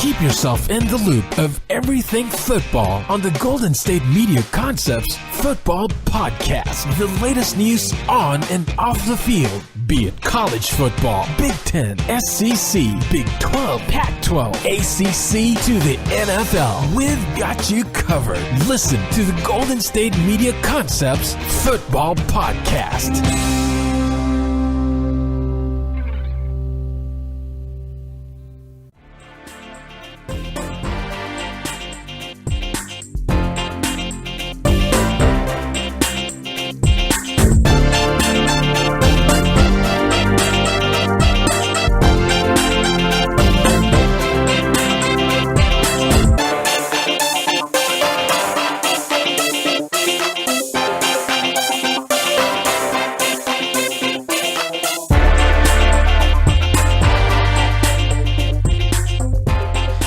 Keep yourself in the loop of everything football on the Golden State Media Concepts Football Podcast. The latest news on and off the field, be it college football, Big Ten, SEC, Big 12, Pac-12, ACC to the NFL. We've got you covered. Listen to the Golden State Media Concepts Football Podcast.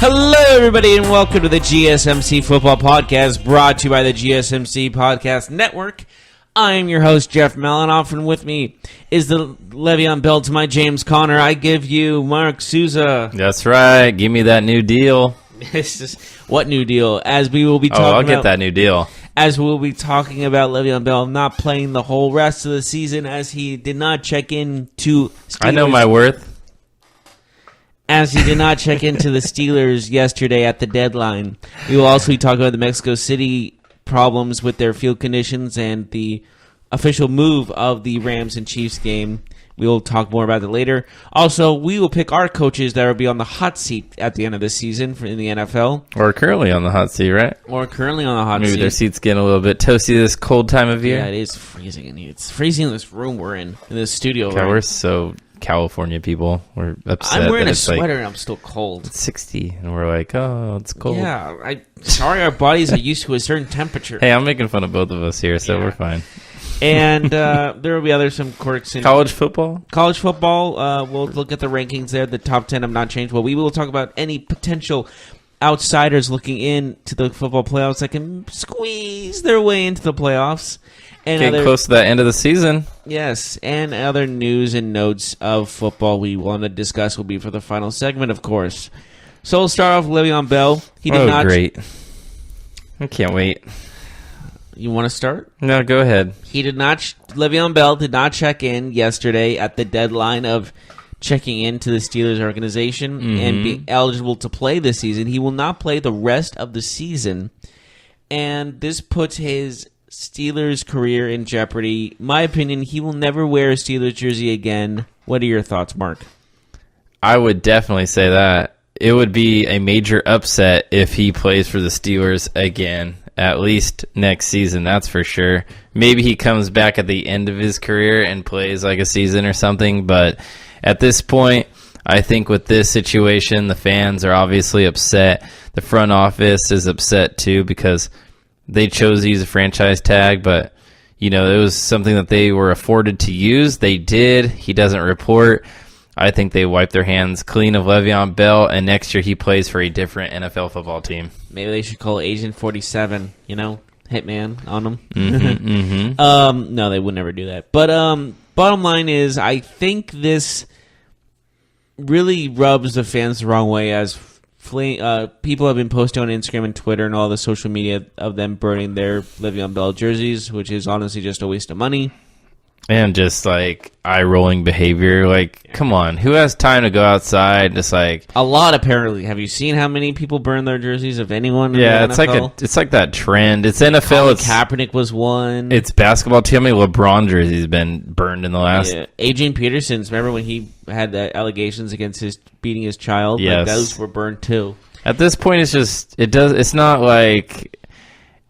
Hello, everybody, and welcome to the GSMC Football Podcast, brought to you by the GSMC Podcast Network. I am your host, Jeff Malinoff, and with me is the Le'Veon Bell to my James Conner. I give you Mark Souza. That's right. Give me that new deal. What new deal? As we will be talking I'll get that new deal. As we'll be talking about Le'Veon Bell not playing the whole rest of the season, as he did not check in to Steelers. I know my worth. As he did not check into the Steelers yesterday at the deadline. We will also be talking about the Mexico City problems with their field conditions and the official move of the Rams and Chiefs game. We will talk more about that later. Also, we will pick our coaches that will be on the hot seat at the end of the season in the NFL. Or currently on the hot seat, right? Or currently on the hot seat. Maybe their seat's getting a little bit toasty this cold time of year. Yeah, it is freezing in here. It's freezing in this room we're in this studio. God, we're so California people. We're upset. I'm wearing that a it's sweater and I'm still cold. It's 60, and we're like, oh, it's cold. Yeah, sorry our bodies are used to a certain temperature. Hey, I'm making fun of both of us here, so we're fine. And there will be some quirks in college football. College football. We'll look at the rankings there. The top 10 have not changed. Well, we will talk about any potential outsiders looking into the football playoffs that can squeeze their way into the playoffs. And Getting close to the end of the season. Yes, and other news and notes of football we want to discuss will be for the final segment, of course. So we'll start off with Le'Veon Bell. He did not. Great! I can't wait. You want to start? No, go ahead. He did not. Le'Veon Bell did not check in yesterday at the deadline of checking into the Steelers organization and being eligible to play this season. He will not play the rest of the season, and this puts his Steelers career in jeopardy. My opinion, he will never wear a Steelers jersey again. What are your thoughts, Mark? I would definitely say that. It would be a major upset if he plays for the Steelers again, at least next season, that's for sure. Maybe he comes back at the end of his career and plays like a season or something, but at this point, I think with this situation, the fans are obviously upset. The front office is upset too because they chose to use a franchise tag, but it was something that they were afforded to use. They did. He doesn't report. I think they wipe their hands clean of Le'Veon Bell, and next year he plays for a different NFL football team. Maybe they should call Agent 47, Hitman on them. No, they would never do that. But bottom line is, I think this really rubs the fans the wrong way, as people have been posting on Instagram and Twitter and all the social media of them burning their Le'Veon Bell jerseys, which is honestly just a waste of money. And just eye-rolling behavior. Come on, who has time to go outside? Just a lot, apparently. Have you seen how many people burn their jerseys of anyone? Yeah, in the NFL? it's like that trend. It's NFL. Colin Kaepernick was one. It's basketball too. How many LeBron jerseys been burned in the last? Yeah. Adrian Peterson's. Remember when he had the allegations against beating his child? Yes, those were burned too. At this point, it's not like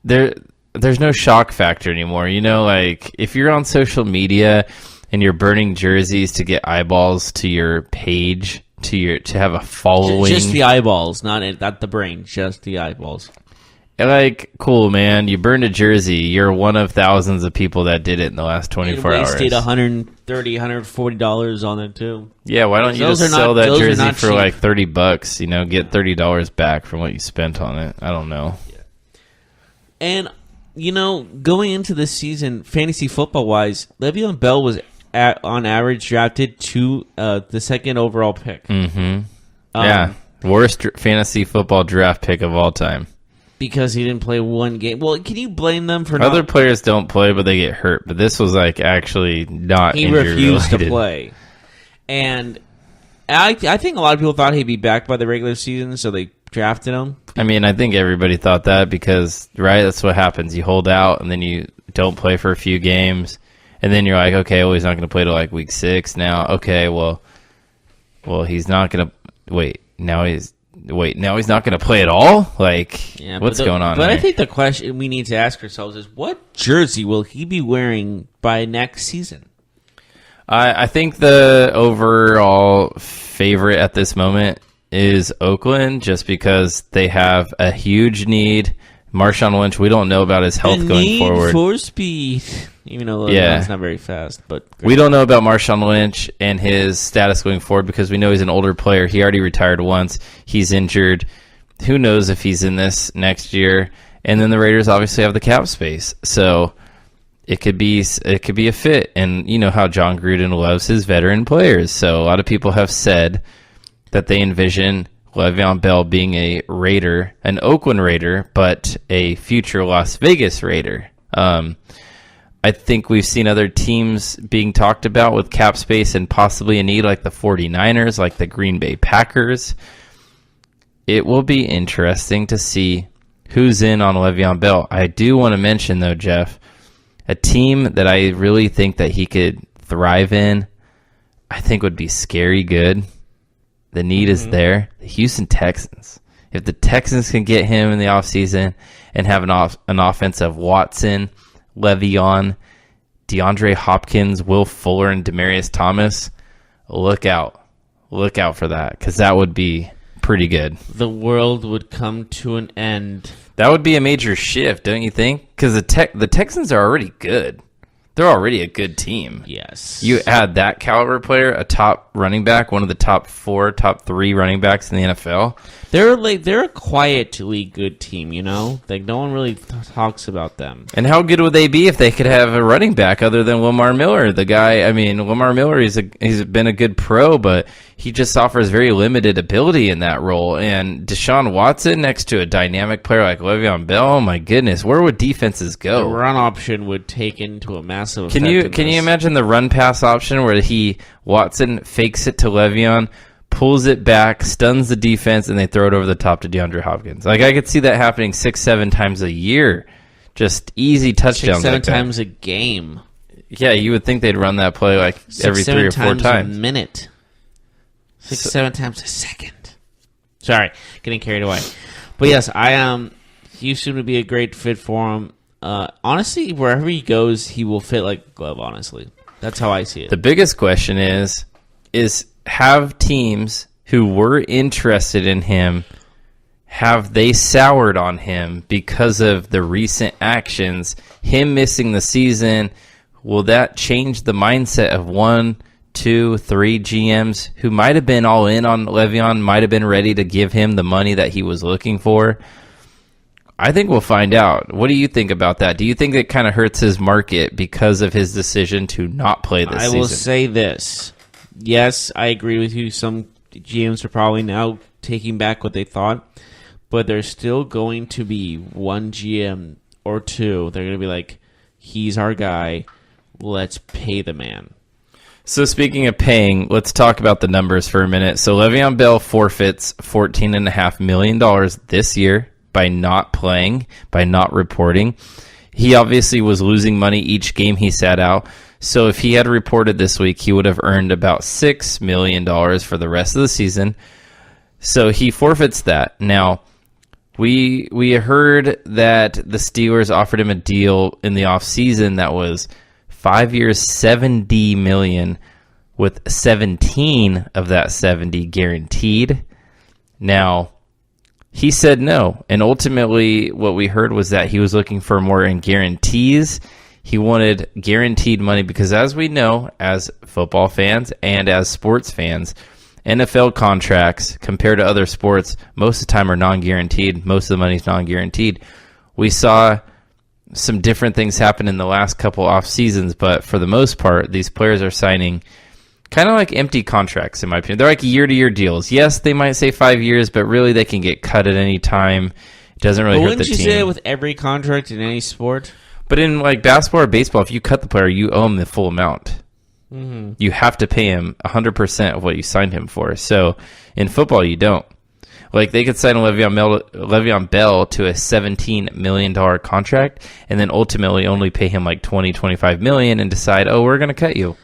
there's no shock factor anymore. If you're on social media and you're burning jerseys to get eyeballs to your page, to have a following. Just the eyeballs, not the brain, just the eyeballs. Cool, man. You burned a jersey. You're one of thousands of people that did it in the last 24 hours. Wasted $130, $140 on it, too. Yeah, why don't you just sell that jersey for $30, get $30 back from what you spent on it. I don't know. Yeah. And going into this season, fantasy football-wise, Le'Veon Bell was, on average, drafted to the second overall pick. Mm-hmm. Yeah. Worst fantasy football draft pick of all time. Because he didn't play one game. Well, can you blame them for Other players don't play, but they get hurt. But this was like actually not injury related. He refused to play. And I think a lot of people thought he'd be back by the regular season, so they drafted him. I mean, I think everybody thought that because, right, that's what happens. You hold out, and then you don't play for a few games, and then you're like, okay, well, he's not going to play till like week 6 now. Okay, well, he's not going to – wait, now he's not going to play at all? Like, yeah, what's going on But here? I think the question we need to ask ourselves is, what jersey will he be wearing by next season? I think the overall favorite at this moment is Oakland, just because they have a huge need. Marshawn Lynch, we don't know about his health going forward. For speed. Even though he's not very fast. But we don't know about Marshawn Lynch and his status going forward because we know he's an older player. He already retired once. He's injured. Who knows if he's in this next year? And then the Raiders obviously have the cap space. So it could be a fit. And you know how John Gruden loves his veteran players. So a lot of people have said that they envision Le'Veon Bell being a Raider, an Oakland Raider, but a future Las Vegas Raider. I think we've seen other teams being talked about with cap space and possibly a need, like the 49ers, like the Green Bay Packers. It will be interesting to see who's in on Le'Veon Bell. I do want to mention, though, Jeff, a team that I really think that he could thrive in, I think would be scary good. The need is there. The Houston Texans. If the Texans can get him in the offseason and have an offense of Watson, Le'Veon, DeAndre Hopkins, Will Fuller, and Demaryius Thomas, look out. Look out for that, because that would be pretty good. The world would come to an end. That would be a major shift, don't you think? Because the Texans are already good. They're already a good team. Yes. You add that caliber player, a top running back, one of the top 3 running backs in the NFL. They're a quietly good team, you know? Like, no one really talks about them. And how good would they be if they could have a running back other than Lamar Miller? The guy, I mean, Lamar Miller, he's been a good pro, but he just offers very limited ability in that role. And Deshaun Watson next to a dynamic player like Le'Veon Bell, oh my goodness, where would defenses go? The run option would take into a massive Can you imagine the run pass option where Watson fakes it to Le'Veon, pulls it back, stuns the defense, and they throw it over the top to DeAndre Hopkins? Like, I could see that happening 6-7 times a year. Just easy touchdowns. 6-7 times a game. Yeah, you would think they'd run that play like every 3 or 4 times. A minute. 6-7 times a second. Sorry, getting carried away. But yes, Houston would be a great fit for him. Honestly, wherever he goes, he will fit like a glove, honestly. That's how I see it. The biggest question is have teams who were interested in him, have they soured on him because of the recent actions, him missing the season? Will that change the mindset of 1, 2, 3 GMs who might have been all in on Le'Veon, might have been ready to give him the money that he was looking for? I think we'll find out. What do you think about that? Do you think it kind of hurts his market because of his decision to not play this season? I will say this. Yes, I agree with you. Some GMs are probably now taking back what they thought, but there's still going to be one GM or two. They're going to be like, he's our guy. Let's pay the man. So speaking of paying, let's talk about the numbers for a minute. So Le'Veon Bell forfeits $14.5 million this year by not playing, by not reporting. He obviously was losing money each game he sat out. So if he had reported this week, he would have earned about $6 million for the rest of the season. So he forfeits that. Now, we heard that the Steelers offered him a deal in the offseason that was 5 years, $70 million, with 17 of that 70 guaranteed. Now, he said no, and ultimately what we heard was that he was looking for more in guarantees. He wanted guaranteed money because, as we know, as football fans and as sports fans, NFL contracts compared to other sports most of the time are non-guaranteed. Most of the money is non-guaranteed. We saw some different things happen in the last couple off seasons, but for the most part, these players are signing kind of like empty contracts, in my opinion. They're like year-to-year deals. Yes, they might say 5 years, but really they can get cut at any time. It doesn't really hurt the team. Wouldn't you say it with every contract in any sport? But in like basketball or baseball, if you cut the player, you owe him the full amount. Mm-hmm. You have to pay him 100% of what you signed him for. So in football, you don't. Like they could sign Le'Veon Bell to a $17 million contract and then ultimately only pay him like $20-25 million and decide, oh, we're going to cut you.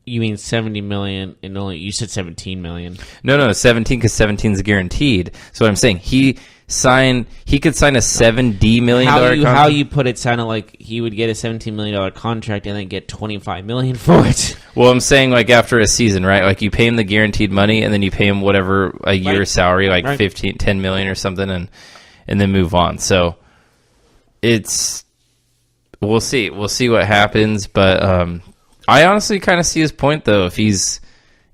You mean $70 million and only you said $17 million? No, 17 because 17 is guaranteed. So what I'm saying, he could sign a $70 million contract. How you put it sounded like he would get a $17 million contract and then get $25 million for it. Well, I'm saying like after a season, right? Like you pay him the guaranteed money and then you pay him whatever a year salary, like right. 10 million or something, and then move on. So we'll see what happens, but I honestly kind of see his point, though. If he's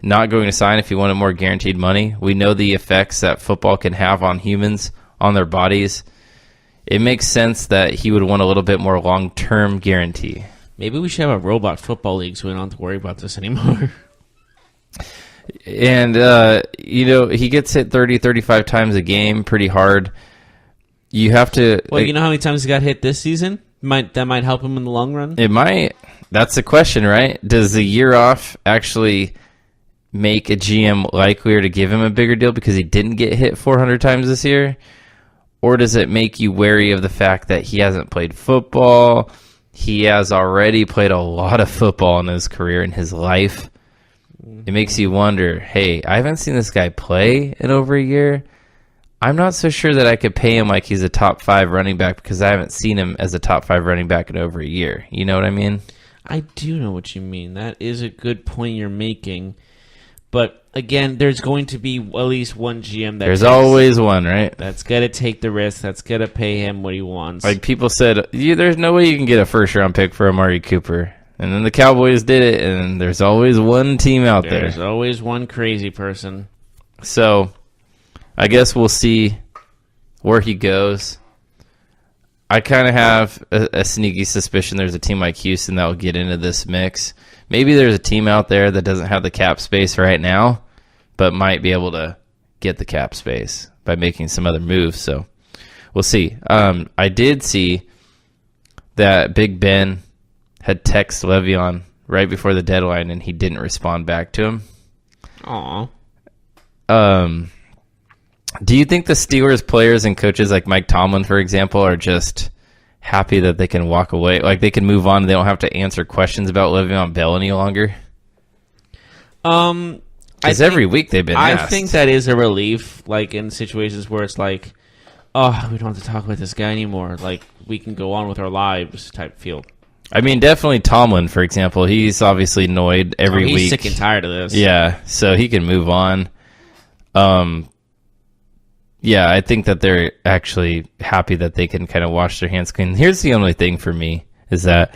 not going to sign, if he wanted more guaranteed money, we know the effects that football can have on humans, on their bodies. It makes sense that he would want a little bit more long-term guarantee. Maybe we should have a robot football league so we don't have to worry about this anymore. And, he gets hit 30, 35 times a game pretty hard. You have to... Well, you know how many times he got hit this season? That might help him in the long run? It might. That's the question, right? Does the year off actually make a GM likelier to give him a bigger deal because he didn't get hit 400 times this year? Or does it make you wary of the fact that he hasn't played football? He has already played a lot of football in his career, in his life. It makes you wonder, hey, I haven't seen this guy play in over a year. I'm not so sure that I could pay him like he's a top 5 running back because I haven't seen him as a top 5 running back in over a year. You know what I mean? I do know what you mean. That is a good point you're making. But, again, there's going to be at least one GM There's always one, right? That's got to take the risk. That's got to pay him what he wants. Like people said, there's no way you can get a first-round pick for Amari Cooper. And then the Cowboys did it, and there's always one team out there. There's always one crazy person. So, I guess we'll see where he goes. I kind of have a sneaky suspicion there's a team like Houston that will get into this mix. Maybe there's a team out there that doesn't have the cap space right now, but might be able to get the cap space by making some other moves. So we'll see. I did see that Big Ben had texted Le'Veon right before the deadline, and he didn't respond back to him. Aw. Do you think the Steelers players and coaches like Mike Tomlin, for example, are just happy that they can walk away? Like they can move on and they don't have to answer questions about Le'Veon Bell any longer? Because every week they've been asked. I think that is a relief, like in situations where it's like, oh, we don't have to talk about this guy anymore. Like we can go on with our lives type feel. I mean, definitely Tomlin, for example. He's obviously annoyed every week. He's sick and tired of this. Yeah, so he can move on. Yeah, I think that they're actually happy that they can kind of wash their hands clean. Here's the only thing for me is that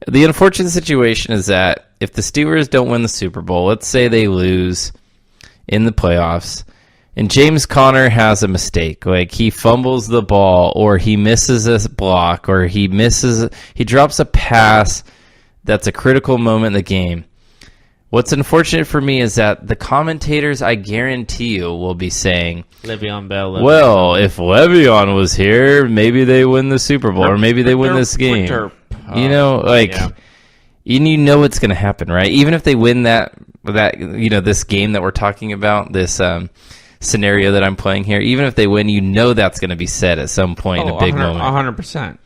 the unfortunate situation is that if the Steelers don't win the Super Bowl, let's say they lose in the playoffs, and James Conner has a mistake, like he fumbles the ball or he misses a block or he drops a pass that's a critical moment in the game. What's unfortunate for me is that the commentators, I guarantee you, will be saying, Le'Veon Bell. Well, if Le'Veon was here, maybe they win the Super Bowl or maybe they win this game. You know, like, you know what's going to happen, right? Even if they win that this game that we're talking about, this scenario that I'm playing here, even if they win, you know that's going to be said at some point in a big moment. 100%.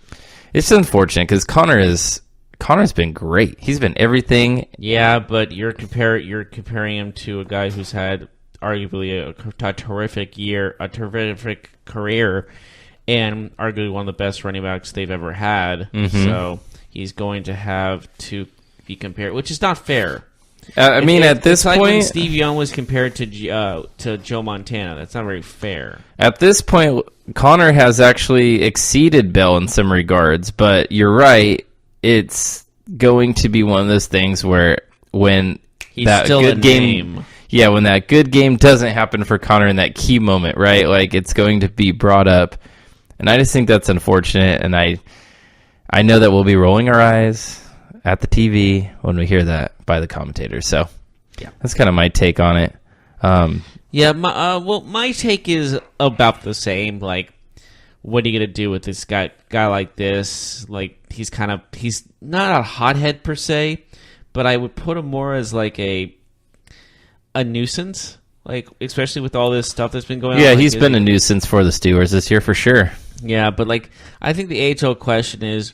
It's unfortunate because Connor's been great. He's been everything. Yeah, but you're comparing him to a guy who's had arguably a terrific year, a terrific career, and arguably one of the best running backs they've ever had. Mm-hmm. So he's going to have to be compared, which is not fair. At this point, like when Steve Young was compared to Joe Montana. That's not very fair. At this point, Connor has actually exceeded Bell in some regards, but you're right. It's going to be one of those things where when he's that still good game, when that good game doesn't happen for Connor in that key moment, right? Like it's going to be brought up, and I just think that's unfortunate. And I know that we'll be rolling our eyes at the TV when we hear that by the commentators. So yeah, that's kind of my take on it. My take is about the same. Like, what are you gonna do with this guy like this? Like, he's not a hothead per se, but I would put him more as like a nuisance. Like, especially with all this stuff that's been going on. Yeah, he's been a nuisance for the Steelers this year for sure. Yeah, but like, I think the age-old question is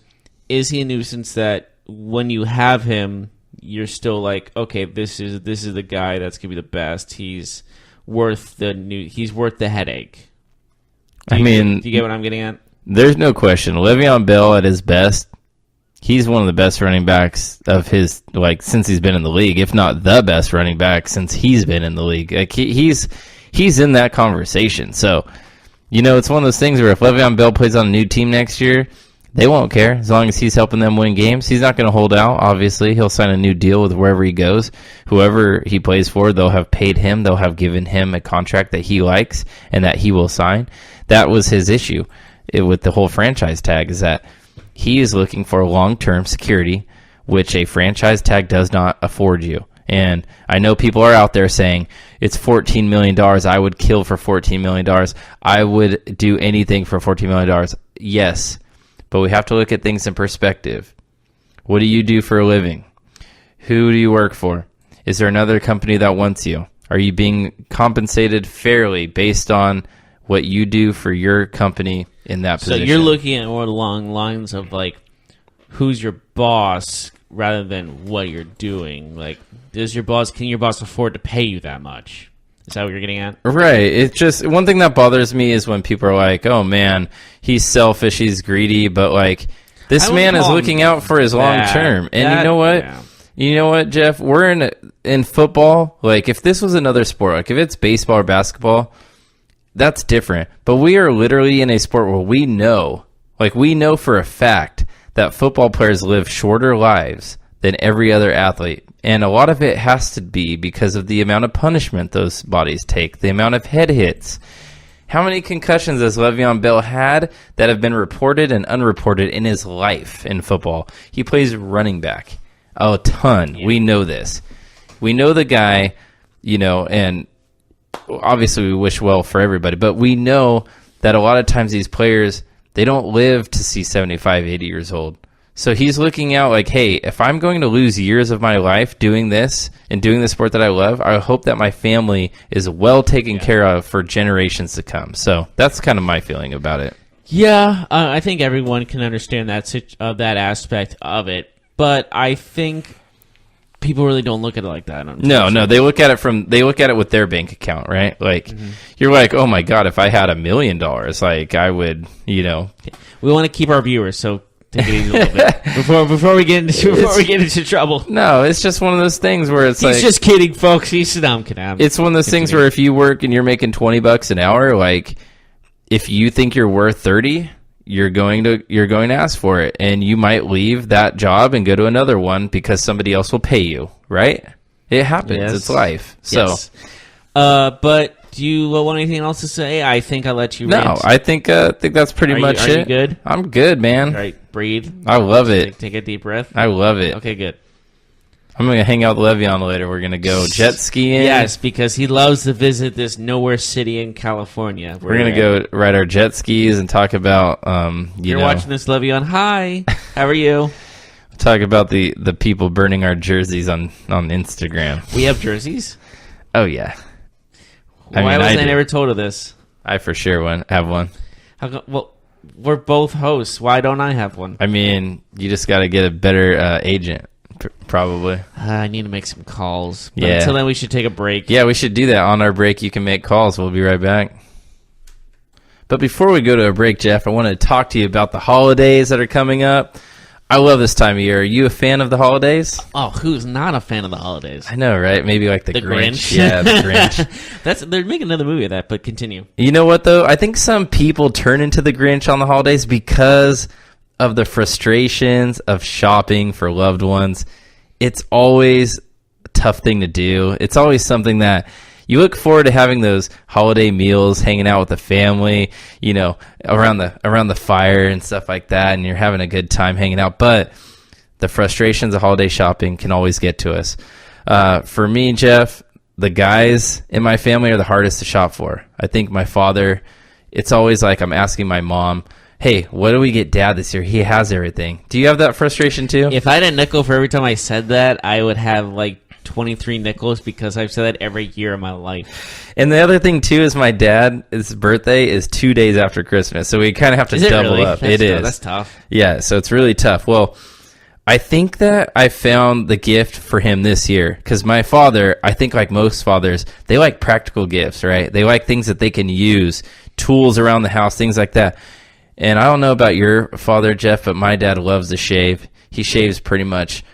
he a nuisance that when you have him, you're still like, okay, this is the guy that's gonna be the best. He's worth the headache. Do you get what I'm getting at? There's no question. Le'Veon Bell at his best, he's one of the best running backs of his, like, since he's been in the league, if not the best running back since he's been in the league. Like, he's in that conversation. So, it's one of those things where if Le'Veon Bell plays on a new team next year, they won't care as long as he's helping them win games. He's not going to hold out, obviously. He'll sign a new deal with wherever he goes. Whoever he plays for, they'll have paid him. They'll have given him a contract that he likes and that he will sign. That was his issue with the whole franchise tag, is that he is looking for long-term security, which a franchise tag does not afford you. And I know people are out there saying, it's $14 million. I would kill for $14 million. I would do anything for $14 million. Yes, but we have to look at things in perspective. What do you do for a living? Who do you work for? Is there another company that wants you? Are you being compensated fairly based on what you do for your company in that position? So you're looking at more along lines of, like, who's your boss rather than what you're doing. Like, can your boss afford to pay you that much? Is that what you're getting at? Right. It's just, one thing that bothers me is when people are like, oh man, he's selfish, he's greedy, but like, this man is looking out for his long term. And you know what? Yeah. You know what, Jeff? We're in football. Like, if this was another sport, like if it's baseball or basketball, that's different. But we are literally in a sport where we know for a fact that football players live shorter lives than every other athlete. And a lot of it has to be because of the amount of punishment those bodies take, the amount of head hits. How many concussions has Le'Veon Bell had that have been reported and unreported in his life in football? He plays running back a ton. Yeah. We know this. We know the guy, and obviously we wish well for everybody, but we know that a lot of times these players, they don't live to see 75, 80 years old. So he's looking out like, hey, if I'm going to lose years of my life doing this and doing the sport that I love, I hope that my family is well taken care of for generations to come. So that's kind of my feeling about it. Yeah, I think everyone can understand that aspect of it, but I think people really don't look at it like that. No, they look at it with their bank account, right? Like, You're like, oh my God, if I had $1 million, like I would, We want to keep our viewers, so take it easy a little bit before we get into trouble. No, it's just one of those things where it's he's just kidding, folks. It's one of those things where if you work and you're making $20 an hour, like if you think you're worth 30, you're going to ask for it, and you might leave that job and go to another one because somebody else will pay you, right? It happens. Yes. It's life. So, yes. But do you want anything else to say? I think I let you rant. No, I think that's pretty much it. Are you good? I'm good, man. All right, breathe. I love it. Take a deep breath. I love it. Okay, good. I'm going to hang out with Le'Veon later. We're going to go jet skiing. Yes, because he loves to visit this nowhere city in California. We're going to go ride our jet skis and talk about, You're watching this, Le'Veon. Hi. How are you? Talk about the people burning our jerseys on Instagram. We have jerseys? Oh, yeah. Why was I never told of this? I for sure have one. Well, we're both hosts. Why don't I have one? I mean, you just got to get a better agent, probably. I need to make some calls. But until then, we should take a break. Yeah, we should do that. On our break, you can make calls. We'll be right back. But before we go to a break, Jeff, I want to talk to you about the holidays that are coming up. I love this time of year. Are you a fan of the holidays? Oh, who's not a fan of the holidays? I know, right? Maybe like the Grinch. Yeah, the Grinch. They're making another movie of that, but continue. You know what, though? I think some people turn into the Grinch on the holidays because of the frustrations of shopping for loved ones. It's always a tough thing to do. It's always something that you look forward to having those holiday meals, hanging out with the family, around the fire and stuff like that, and you're having a good time hanging out. But the frustrations of holiday shopping can always get to us. For me, Jeff, the guys in my family are the hardest to shop for. I think my father, it's always like I'm asking my mom, hey, what do we get Dad this year? He has everything. Do you have that frustration too? If I had a nickel for every time I said that, I would have like 23 nickels because I've said that every year of my life. And the other thing too is my dad's birthday is 2 days after Christmas, so we kind of have to double really? up. That's tough. Yeah, so it's really tough. Well, I think that I found the gift for him this year because my father, I think like most fathers, they like practical gifts, right? They like things that they can use, tools around the house, things like that. And I don't know about your father, Jeff, but my dad loves to shave. He shaves pretty much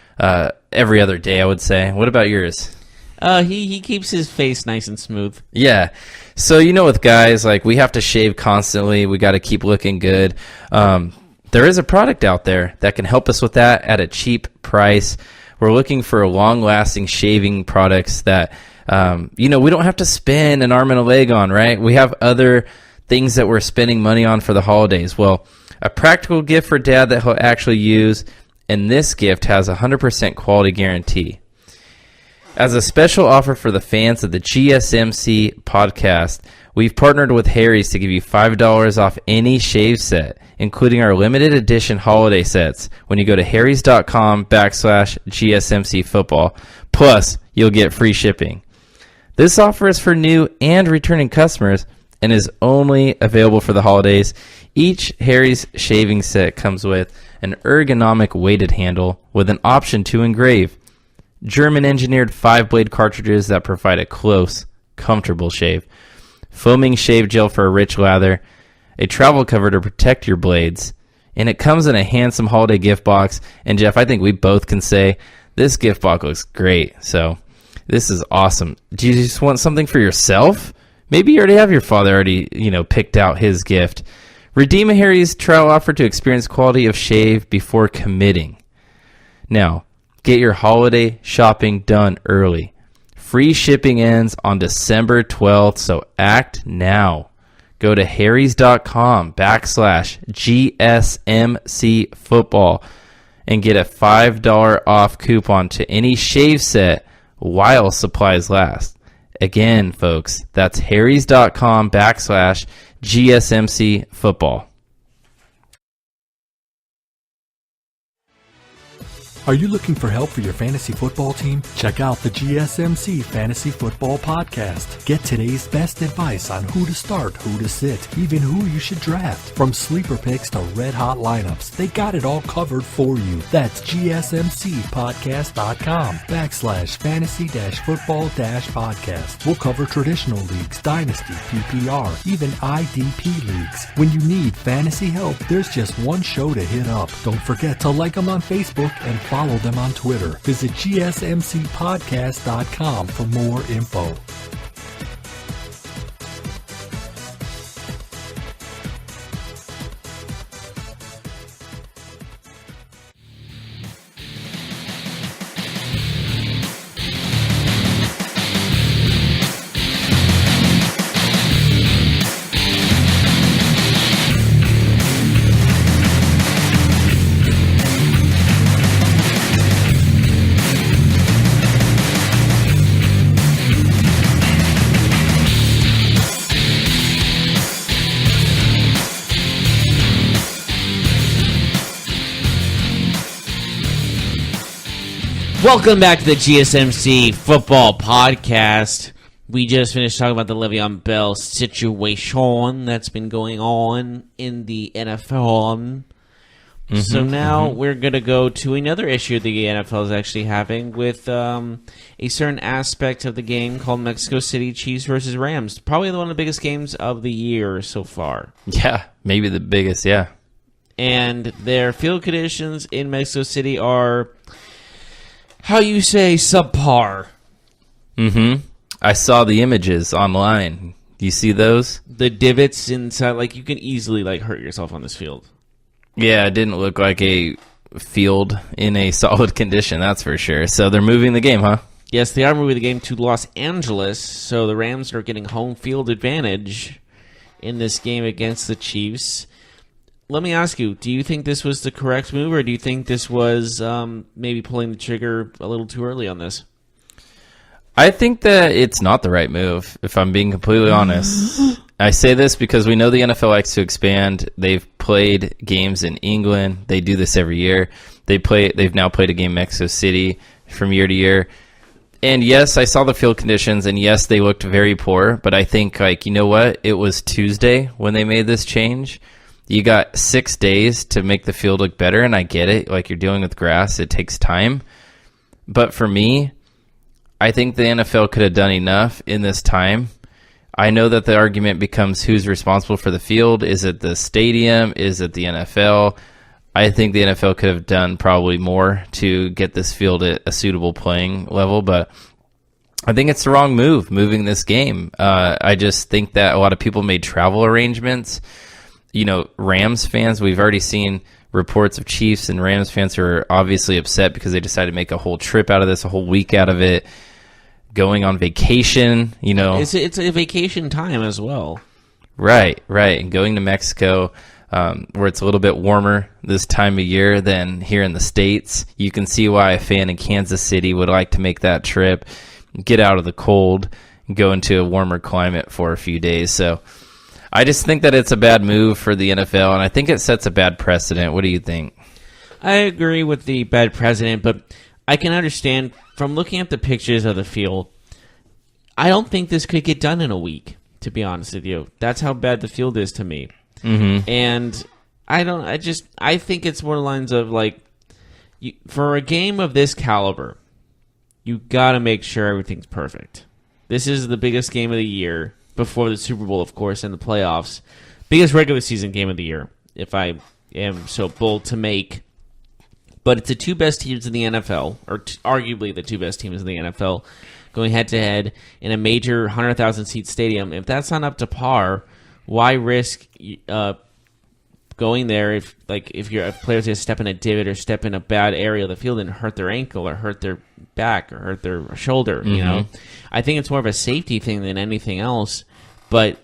every other day, I would say. What about yours? He keeps his face nice and smooth. Yeah. So, with guys, like, we have to shave constantly. We got to keep looking good. There is a product out there that can help us with that at a cheap price. We're looking for long-lasting shaving products that, we don't have to spend an arm and a leg on, right? We have other things that we're spending money on for the holidays. Well, a practical gift for Dad that he'll actually use, and this gift has a 100% quality guarantee. As a special offer for the fans of the GSMC podcast, we've partnered with Harry's to give you $5 off any shave set, including our limited edition holiday sets, when you go to harrys.com/GSMC football. Plus, you'll get free shipping. This offer is for new and returning customers and is only available for the holidays. Each Harry's shaving set comes with an ergonomic weighted handle with an option to engrave, German-engineered 5-blade cartridges that provide a close, comfortable shave, foaming shave gel for a rich lather, a travel cover to protect your blades, and it comes in a handsome holiday gift box. And Jeff, I think we both can say this gift box looks great. So this is awesome. Do you just want something for yourself? Maybe you already have your father already, picked out his gift. Redeem a Harry's trial offer to experience quality of shave before committing. Now, get your holiday shopping done early. Free shipping ends on December 12th, so act now. Go to harrys.com/GSMC football and get a $5 off coupon to any shave set while supplies last. Again, folks, that's harrys.com/GSMC football. Are you looking for help for your fantasy football team? Check out the GSMC Fantasy Football Podcast. Get today's best advice on who to start, who to sit, even who you should draft. From sleeper picks to red-hot lineups, they got it all covered for you. That's GSMCpodcast.com/fantasy-football-podcast. We'll cover traditional leagues, dynasty, PPR, even IDP leagues. When you need fantasy help, there's just one show to hit up. Don't forget to like them on Facebook and follow them on Twitter. Visit GSMCpodcast.com for more info. Welcome back to the GSMC Football Podcast. We just finished talking about the Le'Veon Bell situation that's been going on in the NFL. So now we're going to go to another issue the NFL is actually having with a certain aspect of the game called Mexico City Chiefs versus Rams. Probably one of the biggest games of the year so far. Yeah, maybe the biggest, yeah. And their field conditions in Mexico City are, how you say, subpar. I saw the images online. You see those? The divots inside, like you can easily hurt yourself on this field. Yeah, it didn't look like a field in a solid condition, that's for sure. So they're moving the game, huh? Yes, they are moving the game to Los Angeles, so the Rams are getting home field advantage in this game against the Chiefs. let me ask you, do you think this was the correct move, or do you think this was maybe pulling the trigger a little too early on this? I think that it's not the right move, if I'm being completely honest. I say this because we know the NFL likes to expand. They've played games in England. They do this every year. They've now played a game in Mexico City from year to year. And yes, I saw the field conditions, and yes, they looked very poor. But I think, you know what? It was Tuesday when they made this change. You got 6 days to make the field look better, and I get it. Like, you're dealing with grass. It takes time. But for me, I think the NFL could have done enough in this time. I know that the argument becomes who's responsible for the field. Is it the stadium? Is it the NFL? I think the NFL could have done probably more to get this field at a suitable playing level, but I think it's the wrong move, moving this game. I just think that a lot of people made travel arrangements. Rams fans, we've already seen reports of Chiefs and Rams fans who are obviously upset because they decided to make a whole trip out of this, a whole week out of it, going on vacation, It's a vacation time as well. Right. And going to Mexico, where it's a little bit warmer this time of year than here in the States. You can see why a fan in Kansas City would like to make that trip, get out of the cold, go into a warmer climate for a few days. So I just think that it's a bad move for the NFL, and I think it sets a bad precedent. What do you think? I agree with the bad precedent, but I can understand from looking at the pictures of the field, I don't think this could get done in a week, to be honest with you. That's how bad the field is to me. Mm-hmm. And I think it's more lines of for a game of this caliber, you got to make sure everything's perfect. This is the biggest game of the year before the Super Bowl, of course, and the playoffs. Biggest regular season game of the year, if I am so bold to make. But it's the two best teams in the NFL, or arguably the two best teams in the NFL, going head-to-head in a major 100,000-seat stadium. If that's not up to par, why risk going there if players just step in a divot or step in a bad area of the field and hurt their ankle or hurt their back or hurt their shoulder? Mm-hmm. I think it's more of a safety thing than anything else. But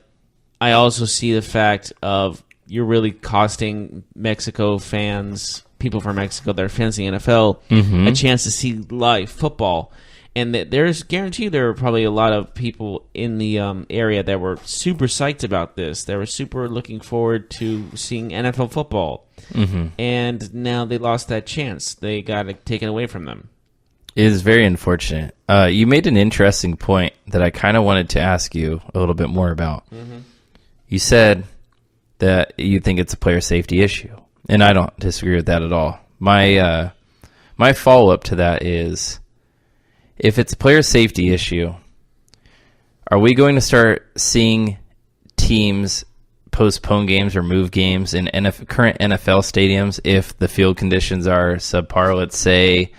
I also see the fact of you're really costing Mexico fans, people from Mexico that are fans of the NFL, mm-hmm. a chance to see live football. And there's guaranteed there were probably a lot of people in the area that were super psyched about this. They were super looking forward to seeing NFL football. Mm-hmm. And now they lost that chance. They got it taken away from them. It is very unfortunate. You made an interesting point that I kind of wanted to ask you a little bit more about. Mm-hmm. You said that you think it's a player safety issue, and I don't disagree with that at all. My follow-up to that is, if it's a player safety issue, are we going to start seeing teams postpone games or move games in current NFL stadiums if the field conditions are subpar? Let's say,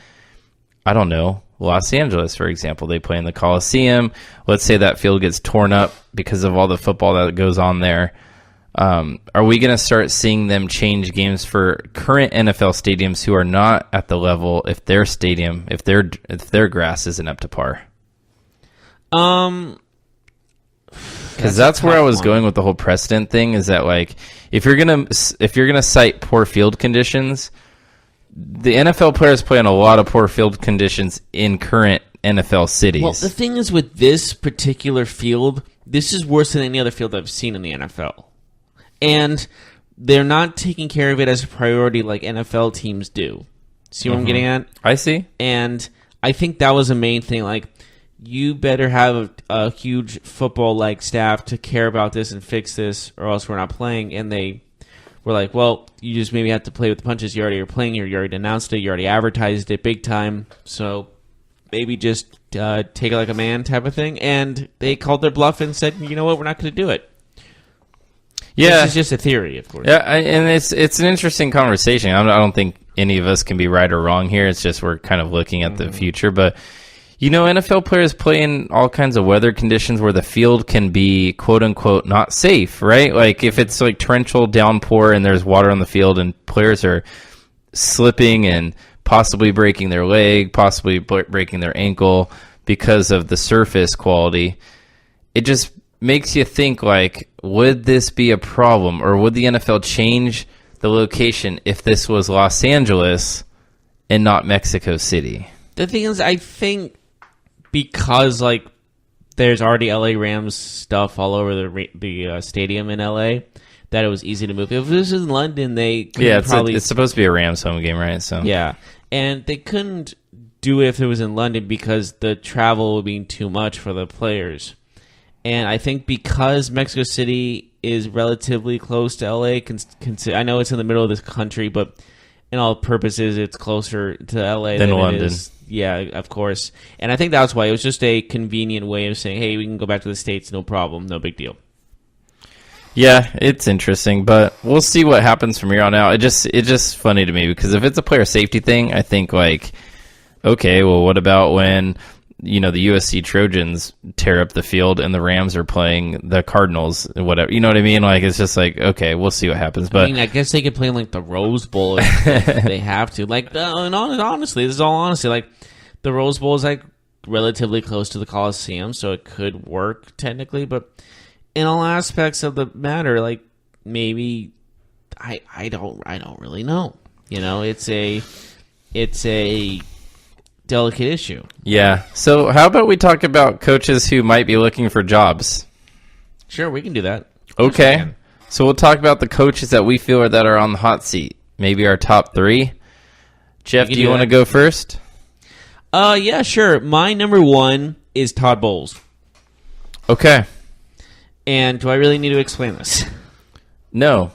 I don't know, Los Angeles, for example. They play in the Coliseum. Let's say that field gets torn up because of all the football that goes on there. Are we going to start seeing them change games for current NFL stadiums who are not at the level if their stadium, if their grass isn't up to par? Because that's where I was going with the whole precedent thing. Is that if you're gonna cite poor field conditions, the NFL players play on a lot of poor field conditions in current NFL cities. Well, the thing is with this particular field, this is worse than any other field I've seen in the NFL. And they're not taking care of it as a priority like NFL teams do. See what I'm getting at? I see. And I think that was the main thing. You better have a huge football-like staff to care about this and fix this, or else we're not playing. And they were like, well, you just maybe have to play with the punches. You already are playing. You already announced it. You already advertised it big time. So maybe just take it like a man type of thing. And they called their bluff and said, you know what, we're not going to do it. Yeah, this is just a theory, of course. Yeah, and it's an interesting conversation. I don't think any of us can be right or wrong here. It's just we're kind of looking at the future. But, NFL players play in all kinds of weather conditions where the field can be, quote-unquote, not safe, right? If it's torrential downpour and there's water on the field and players are slipping and possibly breaking their leg, possibly breaking their ankle because of the surface quality, it just makes you think, would this be a problem, or would the NFL change the location if this was Los Angeles and not Mexico City? The thing is, I think because like there's already LA Rams stuff all over the stadium in LA, that it was easy to move. If it was in London, they could it's supposed to be a Rams home game, right? So yeah, and they couldn't do it if it was in London because the travel would be too much for the players. And I think because Mexico City is relatively close to LA, I know it's in the middle of this country, but in all purposes, it's closer to LA than London. It is. Yeah, of course. And I think that's why it was just a convenient way of saying, hey, we can go back to the States, no problem, no big deal. Yeah, it's interesting, but we'll see what happens from here on out. It's just funny to me because if it's a player safety thing, I think like, okay, well, what about when the USC Trojans tear up the field and the Rams are playing the Cardinals, whatever. You know what I mean? Like, it's just like, okay, we'll see what happens. But I guess they could play in like the Rose Bowl if they have to. Like, and honestly, this is all honesty. Like, the Rose Bowl is like relatively close to the Coliseum, so it could work technically. But in all aspects of the matter, like maybe I don't really know. It's a delicate issue. Yeah. So how about we talk about coaches who might be looking for jobs? Sure, we can do that. Okay. So we'll talk about the coaches that we feel that are on the hot seat. Maybe our top 3. Jeff, do you want to go first? Yeah, sure. My number 1 is Todd Bowles. Okay. And do I really need to explain this? No.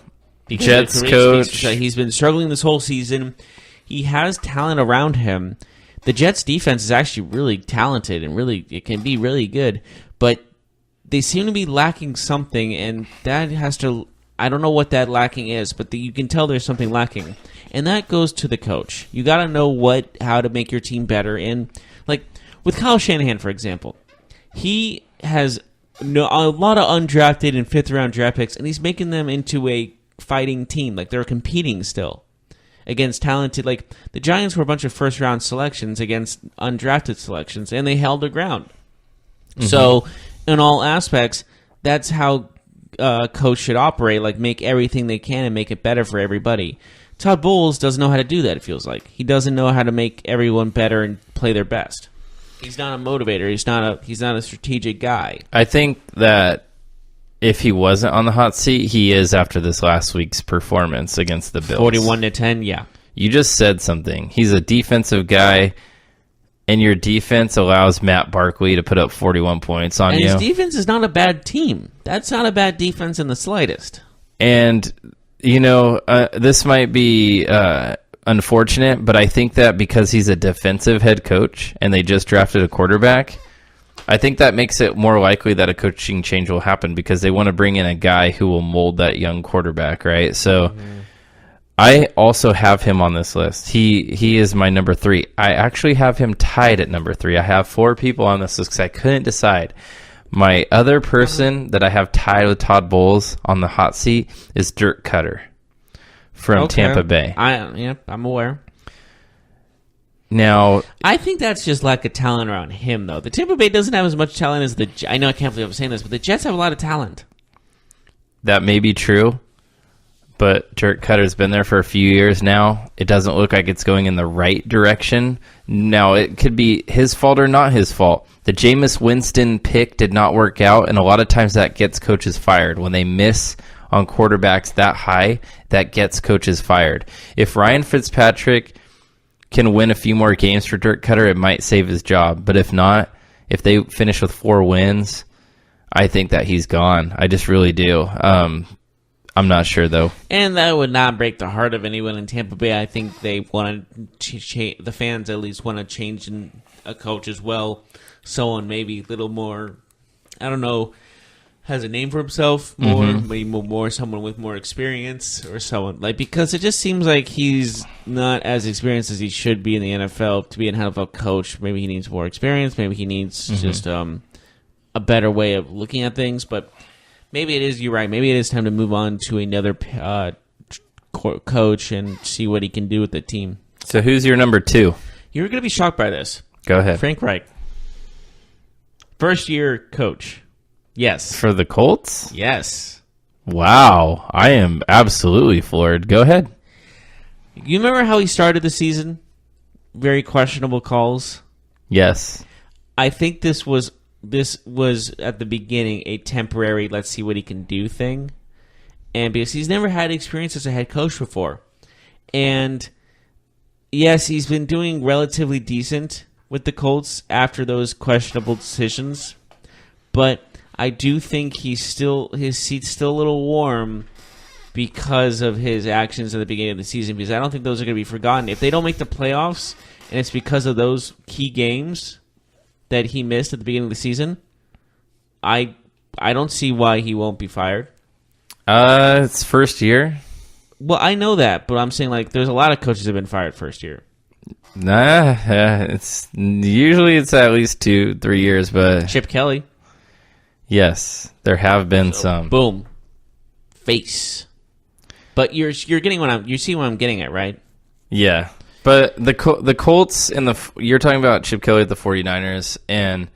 Because Jets coach. He's been struggling this whole season. He has talent around him. The Jets defense is actually really talented and it can be really good, but they seem to be lacking something, and that I don't know what that lacking is, but you can tell there's something lacking, and that goes to the coach. You got to know how to make your team better, and like with Kyle Shanahan, for example, he has a lot of undrafted and 5th round draft picks, and he's making them into a fighting team, like they're competing still against talented, like the Giants were a bunch of 1st round selections against undrafted selections, and they held their ground. Mm-hmm. So in all aspects, that's how a coach should operate, like make everything they can and make it better for everybody. Todd Bowles doesn't know how to do that, it feels like. He doesn't know how to make everyone better and play their best. He's not a motivator. He's not a strategic guy. I think that if he wasn't on the hot seat, he is after this last week's performance against the Bills. 41-10, yeah. You just said something. He's a defensive guy, and your defense allows Matt Barkley to put up 41 points on you. And his defense is not a bad team. That's not a bad defense in the slightest. And, this might be unfortunate, but I think that because he's a defensive head coach and they just drafted a quarterback, I think that makes it more likely that a coaching change will happen because they want to bring in a guy who will mold that young quarterback, right? So I also have him on this list. He is my number 3. I actually have him tied at number 3. I have 4 people on this list because I couldn't decide. My other person that I have tied with Todd Bowles on the hot seat is Dirk Cutter from Tampa Bay. I'm aware. Now, I think that's just lack of talent around him, though. The Tampa Bay doesn't have as much talent as I know I can't believe I'm saying this, but the Jets have a lot of talent. That may be true, but Dirk Cutter's been there for a few years now. It doesn't look like it's going in the right direction. Now, it could be his fault or not his fault. The Jameis Winston pick did not work out, and a lot of times that gets coaches fired. When they miss on quarterbacks that high, that gets coaches fired. If Ryan Fitzpatrick can win a few more games for Dirk Cutter, it might save his job. But if not, if they finish with 4 wins, I think that he's gone. I just really do. I'm not sure, though. And that would not break the heart of anyone in Tampa Bay. I think they want to the fans at least want to change a coach as well. Someone maybe a little more, I don't know, has a name for himself more, maybe more someone with more experience or someone because it just seems like he's not as experienced as he should be in the NFL to be an NFL coach. Maybe he needs more experience. Maybe he needs just a better way of looking at things. But maybe you're right. Maybe it is time to move on to another coach and see what he can do with the team. So who's your number 2? You're going to be shocked by this. Go ahead. Frank Reich. First year coach. Yes. For the Colts? Yes. Wow. I am absolutely floored. Go ahead. You remember how he started the season? Very questionable calls. Yes. I think this was at the beginning a temporary let's see what he can do thing. And because he's never had experience as a head coach before. And yes, he's been doing relatively decent with the Colts after those questionable decisions. But I do think his seat's still a little warm because of his actions at the beginning of the season, because I don't think those are going to be forgotten. If they don't make the playoffs and it's because of those key games that he missed at the beginning of the season, I don't see why he won't be fired. It's first year. Well, I know that, but I'm saying like there's a lot of coaches that have been fired first year. Nah, it's usually it's at least 2-3 years, but Chip Kelly. Yes, there have been some. Boom, face. But you're getting you see what I'm getting at, right? Yeah, but the Colts and you're talking about Chip Kelly at the 49ers, and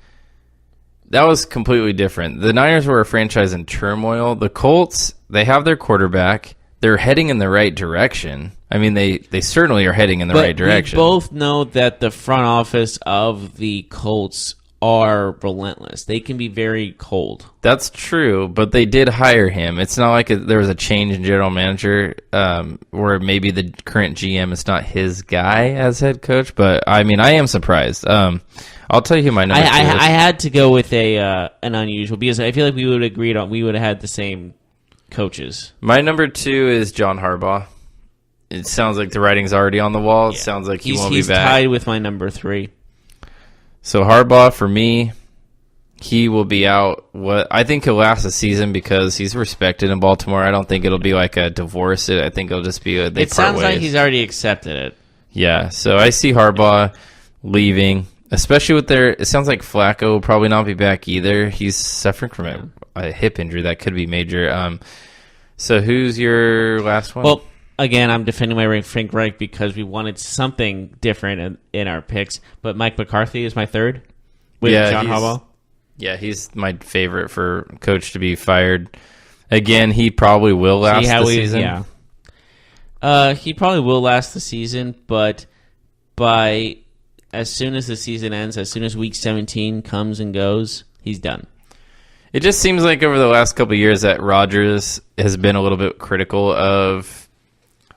that was completely different. The Niners were a franchise in turmoil. The Colts, they have their quarterback. They're heading in the right direction. I mean, they certainly are heading in the right direction. We both know that the front office of the Colts are relentless. They can be very cold. That's true, but they did hire him. It's not like there was a change in general manager where maybe the current GM is not his guy as head coach. But, I mean, I am surprised. I'll tell you who my number 2 is. I had to go with an unusual because I feel like we would have agreed on we would have had the same coaches. My number 2 is John Harbaugh. It sounds like the writing's already on the wall. It sounds like he won't be back. He's tied with my number 3. So Harbaugh, for me, he will be out. I think he'll last the season because he's respected in Baltimore. I don't think it'll be like a divorce. I think it'll just be they part ways. It sounds like he's already accepted it. Yeah, so I see Harbaugh leaving, especially with it sounds like Flacco will probably not be back either. He's suffering from a hip injury that could be major. So who's your last one? Well, again, I'm defending my Frank Reich because we wanted something different in our picks. But Mike McCarthy is my third with John Harbaugh. Yeah, he's my favorite for coach to be fired. Again, he probably will last the season. Yeah. He probably will last the season, but as soon as the season ends, as soon as Week 17 comes and goes, he's done. It just seems like over the last couple of years that Rodgers has been a little bit critical of,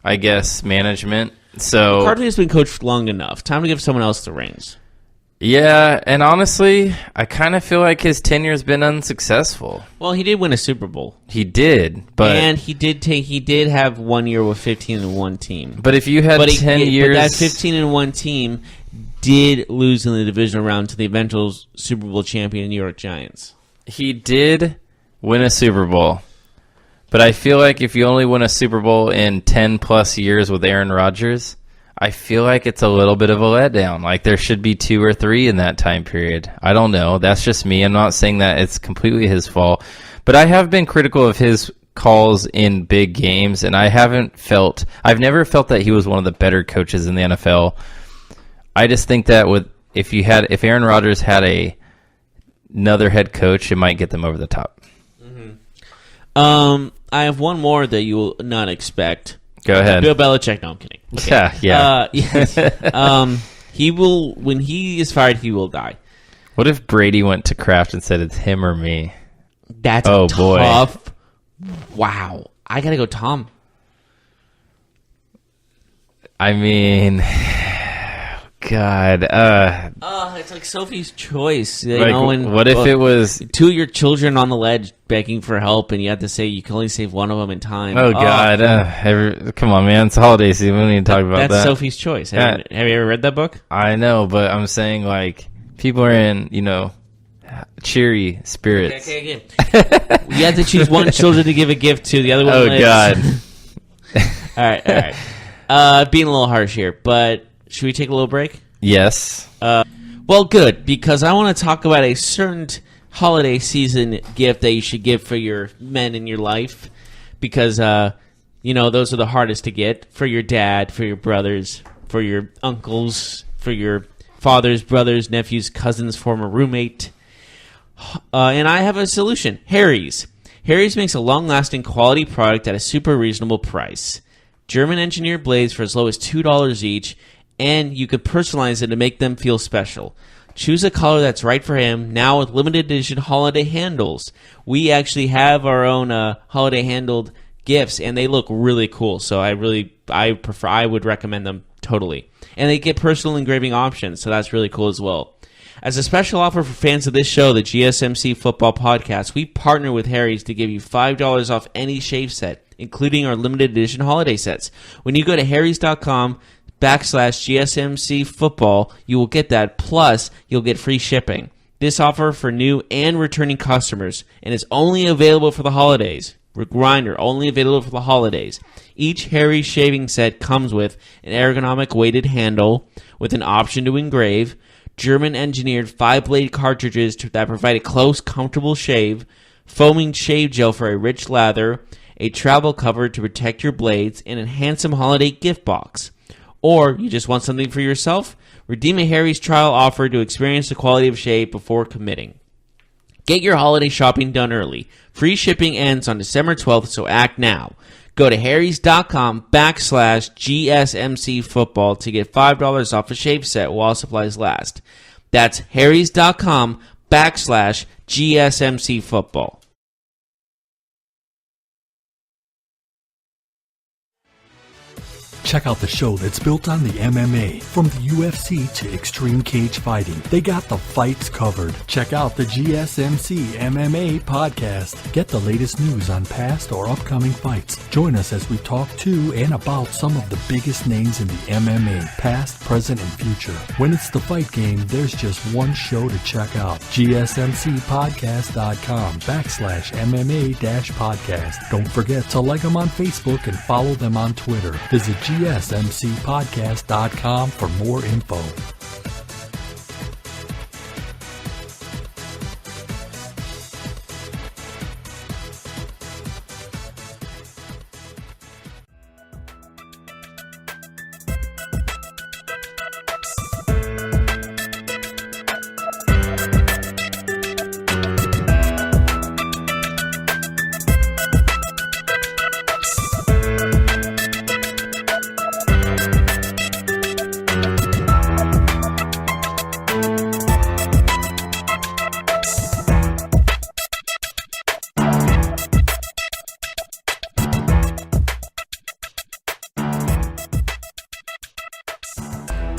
I guess, management. So McCarthy has been coached long enough. Time to give someone else the reins. Yeah, and honestly, I kind of feel like his tenure has been unsuccessful. Well, he did win a Super Bowl. He did, but and he did have 1 year with 15-1 team. But if you had 10 years, but that 15-1 team did lose in the divisional round to the eventual Super Bowl champion New York Giants. He did win a Super Bowl. But I feel like if you only win a Super Bowl in 10-plus years with Aaron Rodgers, I feel like it's a little bit of a letdown. Like there should be 2 or 3 in that time period. I don't know. That's just me. I'm not saying that it's completely his fault. But I have been critical of his calls in big games, and I've never felt that he was one of the better coaches in the NFL. I just think that if Aaron Rodgers had another head coach, it might get them over the top. I have one more that you will not expect. Go ahead. Bill Belichick. No, I'm kidding. Okay. Yeah. He will. When he is fired, he will die. What if Brady went to Kraft and said it's him or me? That's tough. Boy. Wow. I gotta go, Tom. I mean, God. It's like Sophie's Choice. What if it was 2 of your children on the ledge begging for help, and you have to say you can only save one of them in time? Oh, God. Come on, man. It's holiday season. We don't need to talk about that. That's Sophie's Choice. Have you ever read that book? I know, but I'm saying, like, people are in, cheery spirits. Okay. You have to choose one children to give a gift to. The other one lives. God. All right. Being a little harsh here, but should we take a little break? Yes. Well, good, because I want to talk about a certain holiday season gift that you should give for your men in your life, because, those are the hardest to get for your dad, for your brothers, for your uncles, for your father's brothers, nephews, cousins, former roommate. And I have a solution. Harry's. Harry's makes a long-lasting quality product at a super reasonable price. German-engineered blades for as low as $2 each, and you can personalize it to make them feel special. Choose a color that's right for him, now with limited edition holiday handles. We actually have our own holiday handled gifts, and they look really cool, so I would recommend them totally. And they get personal engraving options, so that's really cool as well. As a special offer for fans of this show, the GSMC Football Podcast, we partner with Harry's to give you $5 off any shave set, including our limited edition holiday sets. When you go to harrys.com/GSMC Football, you will get that, plus you'll get free shipping. This offer for new and returning customers, and is only available for the holidays. Reminder, only available for the holidays. Each Harry's shaving set comes with an ergonomic weighted handle with an option to engrave, German-engineered 5-blade cartridges that provide a close, comfortable shave, foaming shave gel for a rich lather, a travel cover to protect your blades, and a handsome holiday gift box. Or you just want something for yourself? Redeem a Harry's trial offer to experience the quality of shave before committing. Get your holiday shopping done early. Free shipping ends on December 12th, so act now. Go to harrys.com/GSMC Football to get $5 off a shave set while supplies last. That's harrys.com/GSMC Football. Check out the show that's built on the MMA. From the UFC to extreme cage fighting, they got the fights covered. Check out the GSMC MMA podcast. Get the latest news on past or upcoming fights. Join us as we talk to and about some of the biggest names in the MMA, past, present, and future. When it's the fight game, there's just one show to check out. GSMCpodcast.com/MMA-podcast. Don't forget to like them on Facebook and follow them on Twitter. Visit GSMCpodcast.com for more info.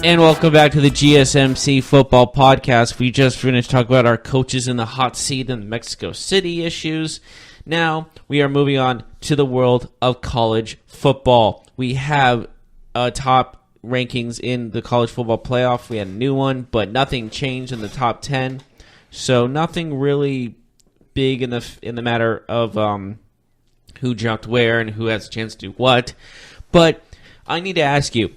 And welcome back to the GSMC Football Podcast. We just finished talking about our coaches in the hot seat and the Mexico City issues. Now we are moving on to the world of college football. We have top rankings in the college football playoff. We had a new one, but nothing changed in the top 10. So nothing really big in the matter of who jumped where and who has a chance to do what. But I need to ask you,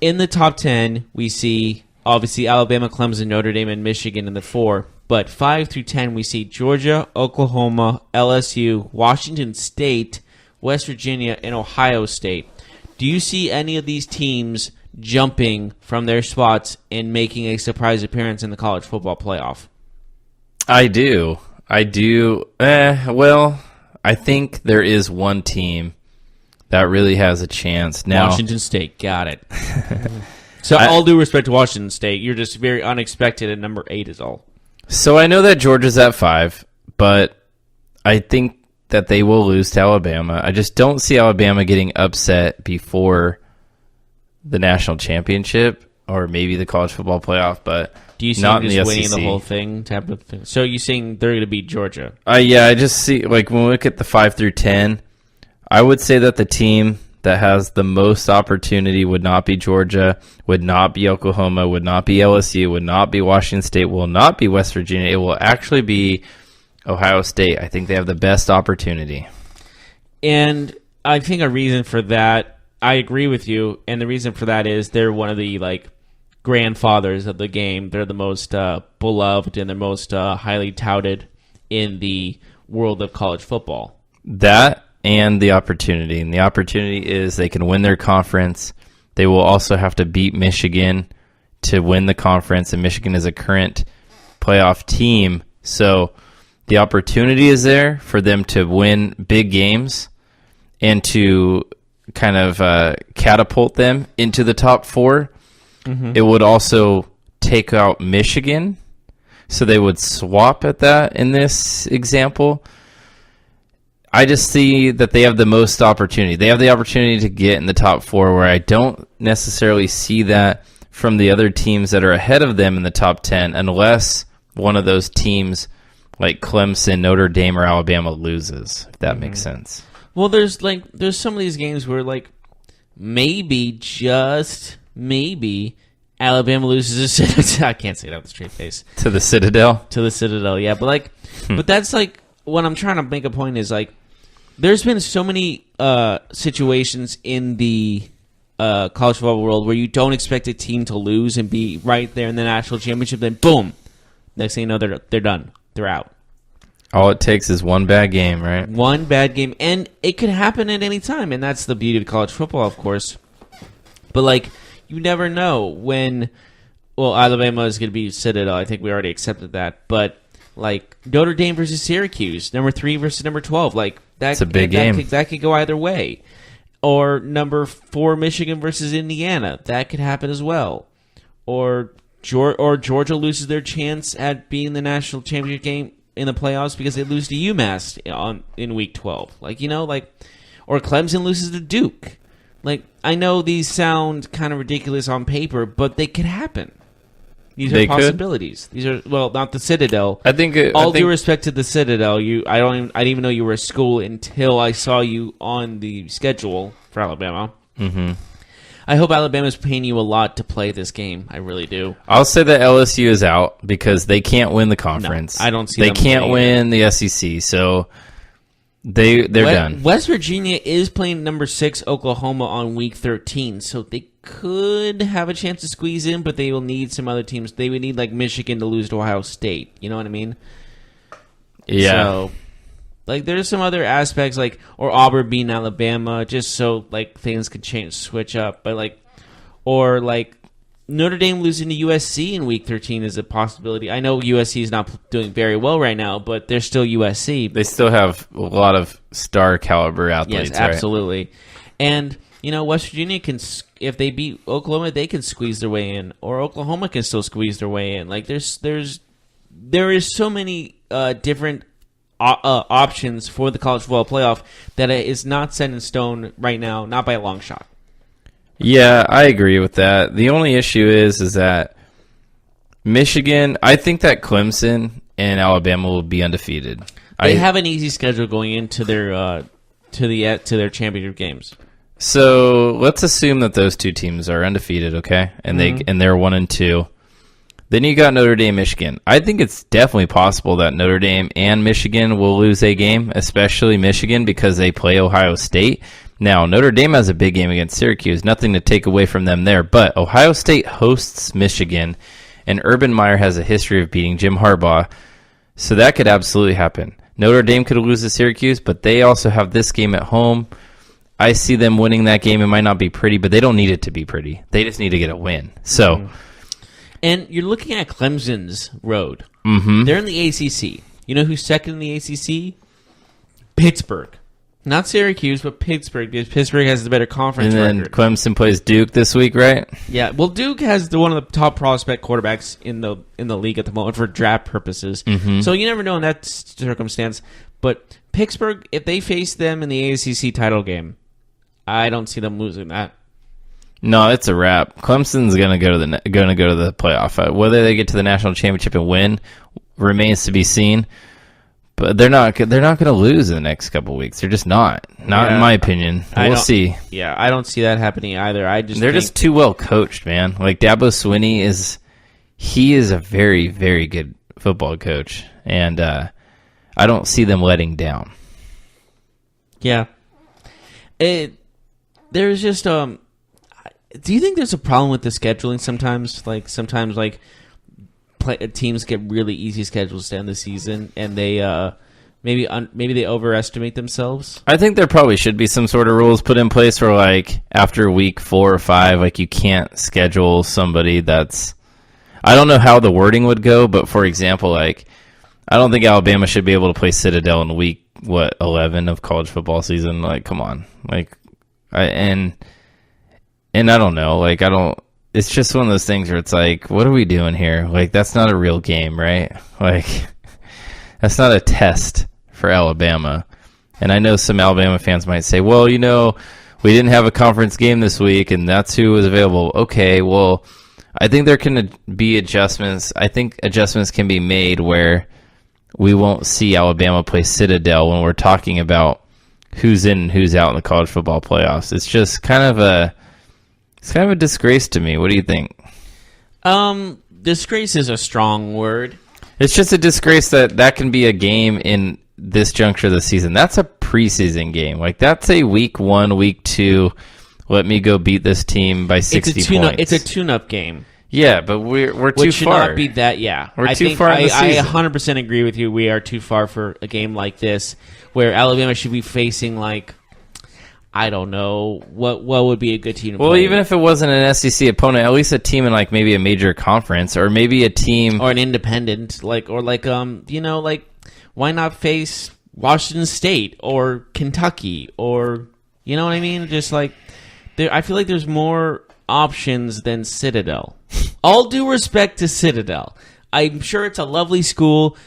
in the top 10, we see, obviously, Alabama, Clemson, Notre Dame, and Michigan in the 4. But 5 through 10, we see Georgia, Oklahoma, LSU, Washington State, West Virginia, and Ohio State. Do you see any of these teams jumping from their spots and making a surprise appearance in the college football playoff? I do. Well, I think there is one team that really has a chance now. Washington State, got it. So all due respect to Washington State, you're just very unexpected at number 8 is all. So I know that Georgia's at 5, but I think that they will lose to Alabama. I just don't see Alabama getting upset before the national championship or maybe the college football playoff, but do you see not them in just the winning SEC. the whole thing type of thing? So you're saying they're going to beat Georgia? Yeah, I just see, like, when we look at the 5 through 10, I would say that the team that has the most opportunity would not be Georgia, would not be Oklahoma, would not be LSU, would not be Washington State, will not be West Virginia. It will actually be Ohio State. I think they have the best opportunity. And I think a reason for that, I agree with you, and the reason for that is they're one of the grandfathers of the game. They're the most beloved and the most highly touted in the world of college football. That and the opportunity. And the opportunity is they can win their conference. They will also have to beat Michigan to win the conference, and Michigan is a current playoff team. So The opportunity is there for them to win big games and to kind of catapult them into the top 4. Mm-hmm. It would also take out Michigan, so they would swap at that in this example. I just see that they have the most opportunity. They have the opportunity to get in the top 4, where I don't necessarily see that from the other teams that are ahead of them in the top 10, unless one of those teams like Clemson, Notre Dame, or Alabama loses, if that makes sense. Well, there's some of these games where maybe, just maybe, Alabama loses I can't say it out with a straight face. To the Citadel? To the Citadel, yeah. But but that's what I'm trying to make a point is there's been so many situations in the college football world where you don't expect a team to lose and be right there in the national championship, then boom, next thing you know they're done. They're out. All it takes is one bad game, right? One bad game, and it could happen at any time, and that's the beauty of college football, of course. But you never know when. Well, Alabama is going to be Citadel. I think we already accepted that. But Notre Dame versus Syracuse, number 3 versus number 12, that's a big game. That could go either way. Or number 4 Michigan versus Indiana, that could happen as well. Or Georgia loses their chance at being the national championship game in the playoffs because they lose to UMass in week 12. Or Clemson loses to Duke. I know these sound kind of ridiculous on paper, but they could happen. These are possibilities. These are not the Citadel. I think due respect to the Citadel, I didn't even know you were a school until I saw you on the schedule for Alabama. Mm-hmm. I hope Alabama's paying you a lot to play this game. I really do. I'll say that LSU is out because they can't win the conference. No, I don't see they can't win the SEC, so they're done. West Virginia is playing number 6 Oklahoma on week 13, so they could have a chance to squeeze in, but they will need some other teams. They would need Michigan to lose to Ohio State. You know what I mean? Yeah. So, there's some other aspects, or Auburn beating Alabama, just so, things could switch up. But, or, Notre Dame losing to USC in Week 13 is a possibility. I know USC is not doing very well right now, but they're still USC. They still have a lot of star caliber athletes, yes, absolutely. Right? And, West Virginia can, if they beat Oklahoma, they can squeeze their way in. Or Oklahoma can still squeeze their way in. There is so many different options for the college football playoff that it is not set in stone right now, not by a long shot. Yeah, I agree with that. The only issue is that Michigan, I think that Clemson and Alabama will be undefeated. They have an easy schedule going into their to their championship games. So let's assume that those two teams are undefeated, okay, and they're 1-2. Then you got Notre Dame, Michigan. I think it's definitely possible that Notre Dame and Michigan will lose a game, especially Michigan because they play Ohio State. Now, Notre Dame has a big game against Syracuse. Nothing to take away from them there. But Ohio State hosts Michigan, and Urban Meyer has a history of beating Jim Harbaugh. So that could absolutely happen. Notre Dame could lose to Syracuse, but they also have this game at home. I see them winning that game. It might not be pretty, but they don't need it to be pretty. They just need to get a win. So... And you're looking at Clemson's road. Mm-hmm. They're in the ACC. You know who's second in the ACC? Pittsburgh. Not Syracuse, but Pittsburgh, because Pittsburgh has the better conference record. And then Clemson plays Duke this week, right? Yeah. Well, Duke has one of the top prospect quarterbacks in the league at the moment for draft purposes. Mm-hmm. So you never know in that circumstance. But Pittsburgh, if they face them in the ACC title game, I don't see them losing that. No, it's a wrap. Clemson's going to go to the playoff. Whether they get to the national championship and win remains to be seen. But they're not going to lose in the next couple of weeks. They're just not. Not in my opinion. We'll see. Yeah, I don't see that happening either. They're just too well coached, man. Dabo Swinney is a very, very good football coach, and I don't see them letting down. Yeah. There's just do you think there's a problem with the scheduling sometimes? Sometimes teams get really easy schedules to end the season, and they maybe they overestimate themselves. I think there probably should be some sort of rules put in place for after week 4 or 5, you can't schedule somebody that's. I don't know how the wording would go, but for example, I don't think Alabama should be able to play Citadel in week 11 of college football season. Like, come on, like, and I don't know, like, I don't. It's just one of those things where it's like, what are we doing here? Like, that's not a real game, right? Like, that's not a test for Alabama. And I know some Alabama fans might say, well, we didn't have a conference game this week, and that's who was available. Okay, well, I think there can be adjustments. I think adjustments can be made where we won't see Alabama play Citadel when we're talking about who's in and who's out in the college football playoffs. It's just kind of a disgrace to me. What do you think? Disgrace is a strong word. It's just a disgrace that can be a game in this juncture of the season. That's a preseason game. Like, that's a week 1, week 2. Let me go beat this team by 60 points. It's a tune-up game. Yeah, but we're too far. Which should not be that. Yeah, we're too far in the season. I 100% agree with you. We are too far for a game like this, where Alabama should be facing, like, I don't know, what would be a good team to play. Well, even if it wasn't an SEC opponent, at least a team in, like, maybe a major conference, or maybe a team or an independent, why not face Washington State or Kentucky, or, you know what I mean? Just like, I feel like there's more options than Citadel. All due respect to Citadel, I'm sure it's a lovely school,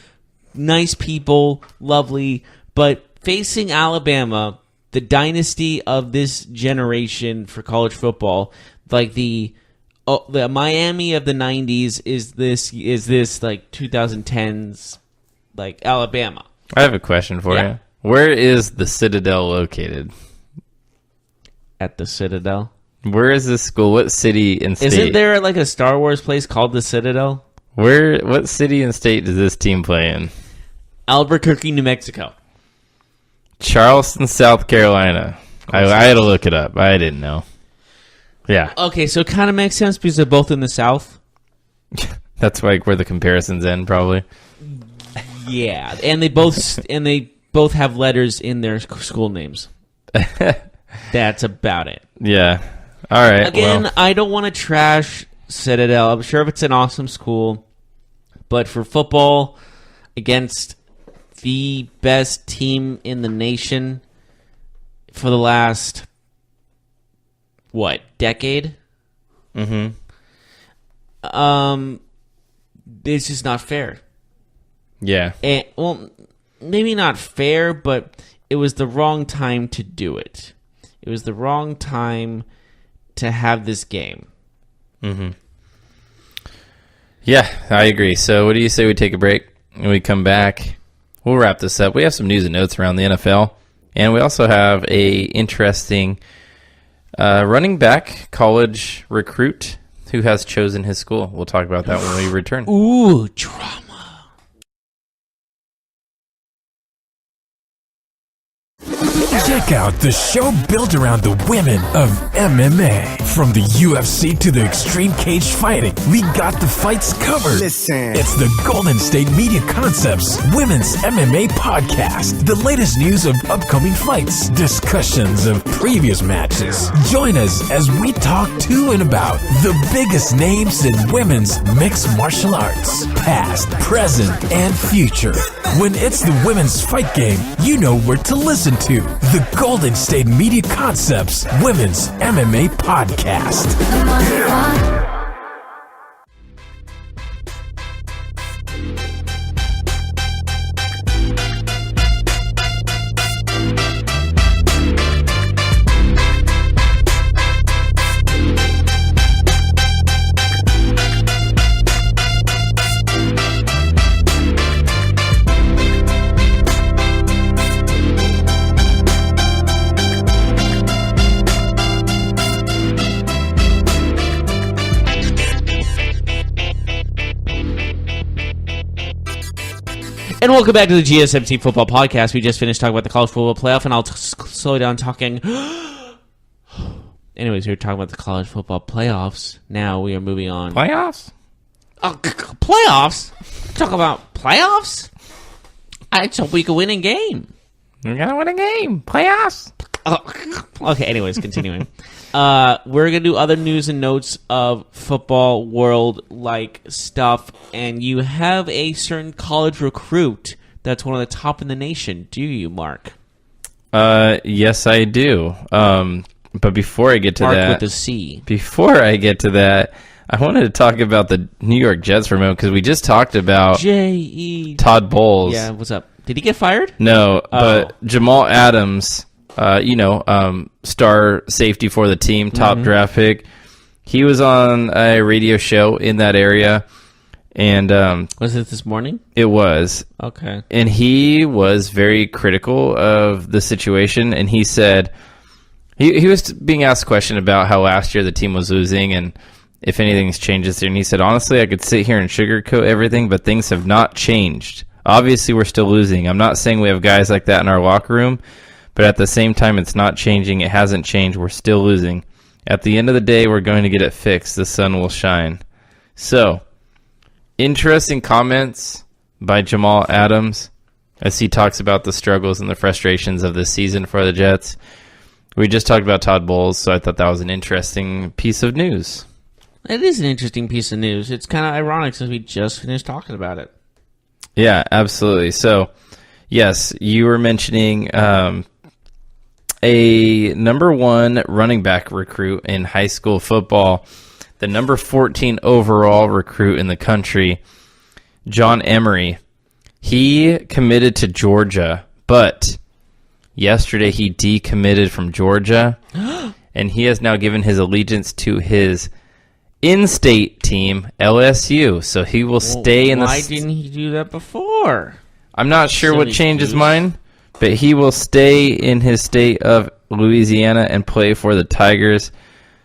nice people, lovely, but facing Alabama, the dynasty of this generation for college football, like the Miami of the 90s is this like 2010s like Alabama. I have a question for you. Where is the Citadel located? At the Citadel. Where is this school? What city and state? Isn't there like a Star Wars place called the Citadel? What city and state does this team play in? Albuquerque, New Mexico. Charleston, South Carolina. I had to look it up. I didn't know. Yeah. Okay, so it kind of makes sense because they're both in the South. That's like where the comparisons end, probably. Yeah, and they both have letters in their school names. That's about it. Yeah. All right. Again, I don't want to trash Citadel. I'm sure it's an awesome school, but for football against the best team in the nation for the last decade? Mm-hmm. It's just not fair. Yeah. And, well, maybe not fair, but it was the wrong time to do it. It was the wrong time to have this game. Mm-hmm. Yeah, I agree. So what do you say we take a break and we come back? We'll wrap this up. We have some news and notes around the NFL, and we also have a interesting running back college recruit who has chosen his school. We'll talk about that when we return. Ooh, drama. Check out the show built around the women of MMA. From the UFC to the extreme cage fighting, we got the fights covered. Listen. It's the Golden State Media Concepts Women's MMA Podcast. The latest news of upcoming fights, discussions of previous matches. Join us as we talk to and about the biggest names in women's mixed martial arts, past, present, and future. When it's the women's fight game, you know where to listen to. The Golden State Media Concepts Women's MMA Podcast. And welcome back to the GSMC Football Podcast. We just finished talking about the college football playoff, and I'll slow down talking. Anyways, we were talking about the college football playoffs. Now we are moving on. Playoffs? Playoffs? Talk about playoffs? I just hope we can win a game. We're going to win a game. Playoffs? Okay, anyways, continuing. We're going to do other news and notes of football world-like stuff, and you have a certain college recruit that's one of the top in the nation. Do you, Mark? Yes, I do. But before I get to Mark that... with a C. Before I get to that, I wanted to talk about the New York Jets for a moment, because we just talked about J.E. Todd Bowles. Yeah, what's up? Did he get fired? No, but Jamal Adams, star safety for the team, top draft pick. He was on a radio show in that area, and was it this morning? It was. Okay. And he was very critical of the situation, and he said he was being asked a question about how last year the team was losing and if anything's changed this year, and he said, honestly, I could sit here and sugarcoat everything, but things have not changed. Obviously, we're still losing. I'm not saying we have guys like that in our locker room, but at the same time, it's not changing. It hasn't changed. We're still losing. At the end of the day, we're going to get it fixed. The sun will shine. So, interesting comments by Jamal Adams as he talks about the struggles and the frustrations of this season for the Jets. We just talked about Todd Bowles, so I thought that was an interesting piece of news. It is an interesting piece of news. It's kind of ironic since we just finished talking about it. Yeah, absolutely. So, yes, you were mentioning a number 1 running back recruit in high school football, the number 14 overall recruit in the country, John Emery. He committed to Georgia, but yesterday he decommitted from Georgia, and he has now given his allegiance to his in-state team, LSU. So he will stay in the... Why didn't he do that before? I'm not sure what changed his mind, but he will stay in his state of Louisiana and play for the Tigers.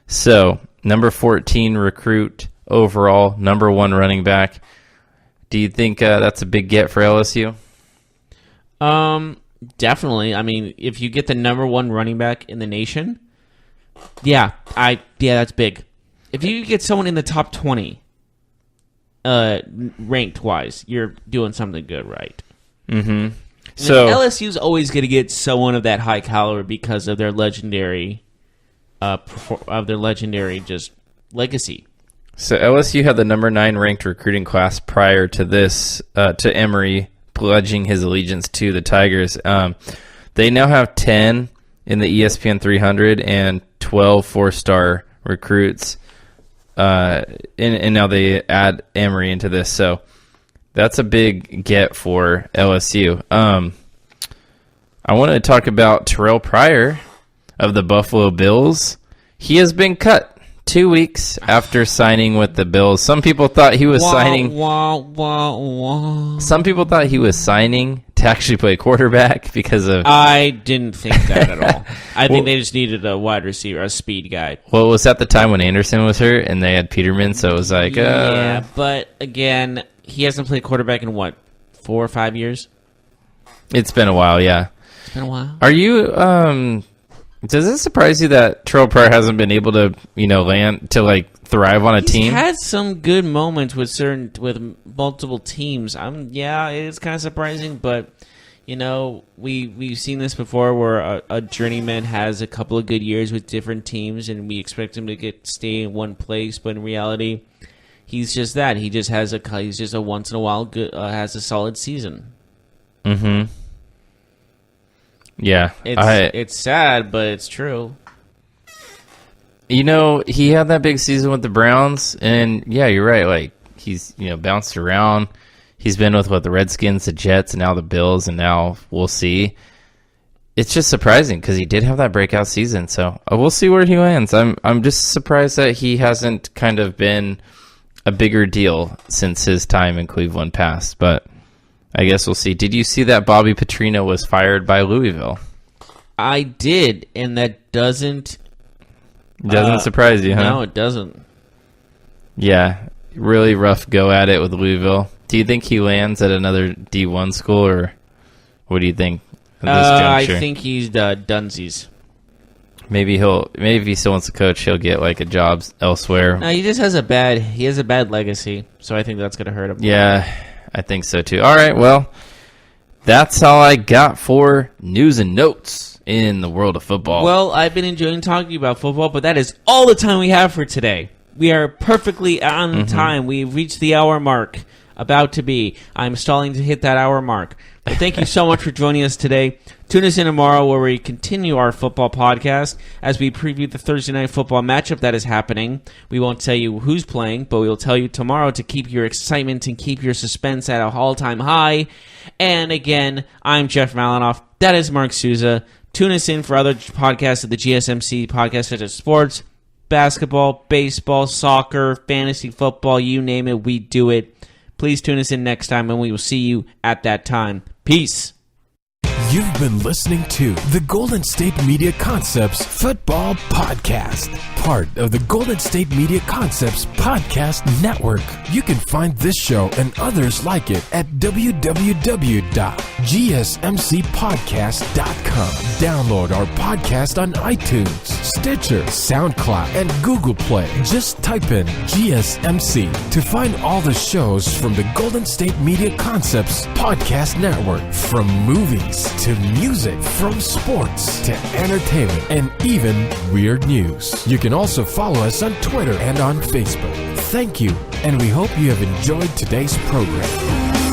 So, number 14 recruit overall, number 1 running back. Do you think that's a big get for LSU? Definitely. I mean, if you get the number 1 running back in the nation, that's big. If you get someone in the top 20, ranked wise, you're doing something good, right? Mm-hmm. So LSU's always going to get someone of that high caliber because of their legendary, just legacy. So LSU had the number 9 ranked recruiting class prior to this, to Emery pledging his allegiance to the Tigers. They now have 10 in the ESPN 300 and 12 4-star recruits. And now they add Emery into this, so that's a big get for LSU. I wanted to talk about Terrell Pryor of the Buffalo Bills. He has been cut 2 weeks after signing with the Bills. Some people thought he was signing. Some people thought he was signing to actually play quarterback because of... I didn't think that at all. I think they just needed a wide receiver, a speed guy. Well, it was at the time when Anderson was hurt and they had Peterman, so it was like... Yeah, but again, he hasn't played quarterback in, 4 or 5 years? It's been a while, yeah. It's been a while. Are you... does it surprise you that Terrell Pryor hasn't been able to, land to thrive on a team? He's had some good moments with multiple teams. It's kind of surprising, but we've seen this before where a journeyman has a couple of good years with different teams, and we expect him to stay in one place, but in reality, he's just that. He's just a once in a while good has a solid season. Mm-hmm. Yeah, it's sad, but it's true. He had that big season with the Browns, and yeah, you're right. He's bounced around. He's been with the Redskins, the Jets, and now the Bills, and now we'll see. It's just surprising because he did have that breakout season, so we'll see where he lands. I'm just surprised that he hasn't kind of been a bigger deal since his time in Cleveland passed, but I guess we'll see. Did you see that Bobby Petrino was fired by Louisville? I did, and that doesn't surprise you, huh? No, it doesn't. Yeah, really rough go at it with Louisville. Do you think he lands at another D1 school, or what do you think at this juncture? I think he's Dunsies. Maybe if he still wants to coach, he'll get a job elsewhere. No, he just has a bad legacy, so I think that's going to hurt him. Yeah, I think so too. All right, well, that's all I got for news and notes. in the world of football. Well, I've been enjoying talking about football, but that is all the time we have for today. We are perfectly on time. We've reached the hour mark, about to be. I'm stalling to hit that hour mark. But thank you so much for joining us today. Tune us in tomorrow where we continue our football podcast as we preview the Thursday night football matchup that is happening. We won't tell you who's playing, but we will tell you tomorrow to keep your excitement and keep your suspense at an all-time high. And again, I'm Jeff Malinoff. That is Mark Souza. Tune us in for other podcasts of the GSMC podcast such as sports, basketball, baseball, soccer, fantasy football, you name it, we do it. Please tune us in next time, and we will see you at that time. Peace. You've been listening to the Golden State Media Concepts Football Podcast, part of the Golden State Media Concepts Podcast Network. You can find this show and others like it at www.gsmcpodcast.com. Download our podcast on iTunes, Stitcher, SoundCloud, and Google Play. Just type in GSMC to find all the shows from the Golden State Media Concepts Podcast Network, from movies to music, from sports to entertainment, and even weird news. You can also follow us on Twitter and on Facebook. Thank you, and we hope you have enjoyed today's program.